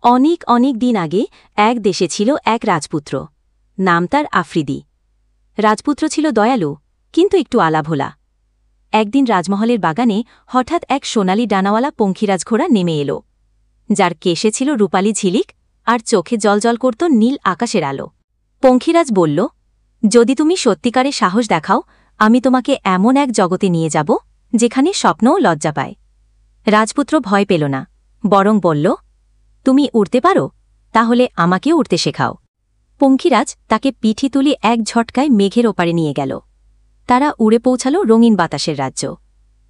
অনেক অনেক দিন আগে এক দেশে ছিল এক রাজপুত্র। নাম তার আফ্রিদি। রাজপুত্র ছিল দয়ালু, কিন্তু একটু আলাভোলা। একদিন রাজমহলের বাগানে হঠাৎ এক সোনালি ডানাওয়ালা পঙ্খিরাজ ঘোড়া নেমে এল, যার কেশে ছিল রূপালি ঝিলিক আর চোখে জলজল করত নীল আকাশের আলো। পঙ্খিরাজ বলল, যদি তুমি সত্যিকারে সাহস দেখাও, আমি তোমাকে এমন এক জগতে নিয়ে যাব যেখানে স্বপ্নও লজ্জা পায়। রাজপুত্র ভয় পেল না, বরং বলল, তুমি উড়তে পারো, তাহলে আমাকেও উড়তে শেখাও। পঙ্খিরাজ তাকে পিঠি তুলি এক ঝটকায় মেঘের ওপারে নিয়ে গেল। তারা উড়ে পৌঁছাল রঙিন বাতাসের রাজ্য,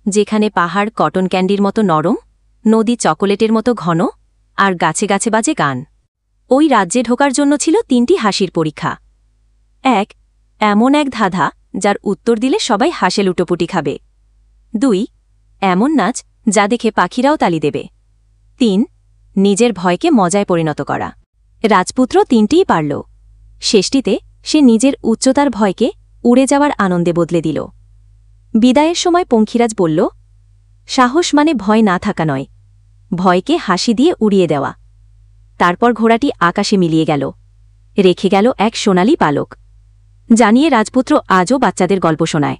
যেখানে পাহাড় কটন ক্যান্ডির মতো নরম, নদী চকোলেটের মতো ঘন, আর গাছে গাছে বাজে গান। ওই রাজ্যে ঢোকার জন্য ছিল 3টি হাসির পরীক্ষা। 1. এমন এক ধাঁধা যার উত্তর দিলে সবাই হাসে লুটোপুটি খাবে। 2. এমন নাচ যা দেখে পাখিরাও তালি দেবে। 3. নিজের ভয়কে মজায় পরিণত করা। রাজপুত্র 3টিই পারল। শেষটিতে সে নিজের উচ্চতার ভয়কে উড়ে যাওয়ার আনন্দে বদলে দিল। বিদায়ের সময় পঙ্খিরাজ বলল, সাহস মানে ভয় না থাকা নয়, ভয়কে হাসি দিয়ে উড়িয়ে দেওয়া। তারপর ঘোড়াটি আকাশে মিলিয়ে গেল, রেখে গেল এক সোনালি পালক, জানিয়ে রাজপুত্র আজও বাচ্চাদের গল্প শোনায়।